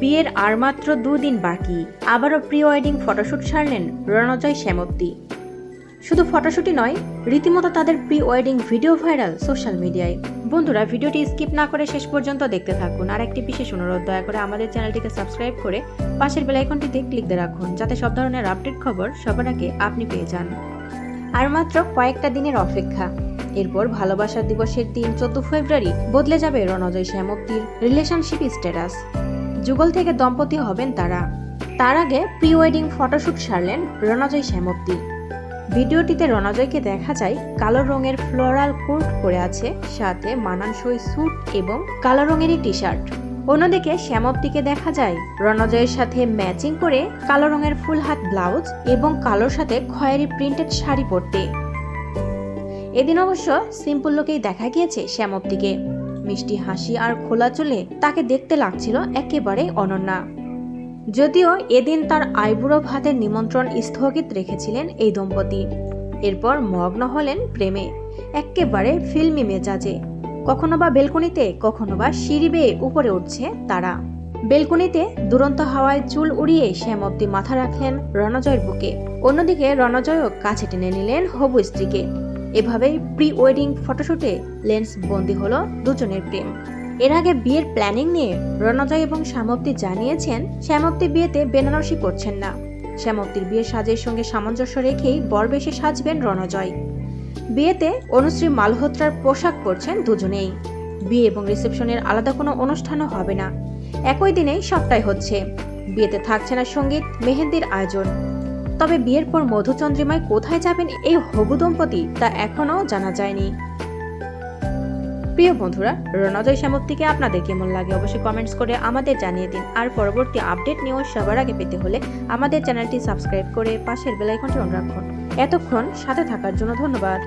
বিয়ের আর মাত্র 2 দিন বাকি, আবারও প্রি ওয়েডিং ফটোশুট সারলেন রণজয় শ্যামপ্তি। শুধু ফটোশুটই নয়, রীতিমতো তাদের pre wedding video viral social মিডিয়ায়। বন্ধুরা, ভিডিওটি স্কিপ না করে শেষ পর্যন্ত দেখতে থাকুন। আর একটি বিশেষ অনুরোধ, দয়া করে আমাদের চ্যানেলটিকে সাবস্ক্রাইব করে পাশের বেল আইকনটিতে ক্লিক দিয়ে রাখুন, যাতে সব ধরনের আপডেট খবর সবার আগে আপনি পেয়ে যান। আর মাত্র কয়েকটা দিনের অপেক্ষা, এরপর ভালোবাসা দিবসের দিন 14 ফেব্রুয়ারি বদলে যাবে রণজয় শ্যামপ্তির রিলেশনশিপ স্ট্যাটাস। যুগল থেকে দম্পতি হবেন তারা। তার আগে প্রি ওয়েডিং ফটোশুট সারলেন রণজয় শ্যামপ্তি। ভিডিওটিতে রণজয়কে দেখা যায় কালো রঙের ফ্লোরাল কোট পরে আছে, সাথে মানানসই স্যুট এবং কালো রঙেরই টি শার্ট। অন্যদিকে শ্যামপ্তিকে দেখা যায় রণজয়ের সাথে ম্যাচিং করে কালো রঙের ফুল হাত ব্লাউজ এবং কালোর সাথে খয়েরি প্রিন্টেড শাড়ি পরতে। এদিন অবশ্য সিম্পল লুকেই দেখা গিয়েছে শ্যামপ্তিকে। মিষ্টি হাসি আর খোলা চুলে তাকে দেখতে লাগছিল একেবারে অনন্যা। যদিও এদিন তার আইবুড়ো ভাতের নিমন্ত্রণ স্থগিত রেখেছিলেন এই দম্পতি। এরপর মগ্ন হলেন প্রেমে, একেবারে ফিল্মি মেজাজে। কখনো বা বেলকনিতে, কখনো বা সিঁড়ি বেয়ে উপরে উঠছে তারা। বেলকনিতে দুরন্ত হাওয়ায় চুল উড়িয়ে শ্যামপ্তি মাথা রাখলেন রণজয়ের বুকে। অন্যদিকে রণজয়ও কাছে টেনে নিলেন হবু স্ত্রীকে। এভাবেই প্রি ওয়েডিং ফটোশুটে লেন্স বন্দী হলো দুজনের প্রেম। এর আগে বিয়ের প্ল্যানিং নিয়ে রণজয় এবং শ্যামপ্তি জানিয়েছেন শ্যামপ্তি বিয়েতে বেনারসি পরছেন না। শ্যামপ্তির বিয়ের সাজের সঙ্গে সামঞ্জস্য রেখেই বরবেশে সাজবেন রণজয়। বিয়েতে অনুশ্রী মালহোত্রার পোশাক পরছেন দুজনেই। বিয়ে এবং রিসেপশনের আলাদা কোনো অনুষ্ঠানও হবে না, একই দিনেই সবটাই হচ্ছে। বিয়েতে থাকছে না সঙ্গীত, মেহেন্দির আয়োজন। তবে বিয়ের পর মধুচন্দ্রিমায় কোথায় যাবেন এই হবু দম্পতি তা এখনও জানা যায়নি। প্রিয় বন্ধুরা, রণজয় শ্যামপ্তিকে আপনাদের কেমন লাগে অবশ্যই কমেন্টস করে আমাদের জানিয়ে দিন। আর পরবর্তী আপডেট নিউজ সবার আগে পেতে হলে আমাদের চ্যানেলটি সাবস্ক্রাইব করে পাশের বেল আইকনটি অন রাখুন। এতক্ষণ সাথে থাকার জন্য ধন্যবাদ।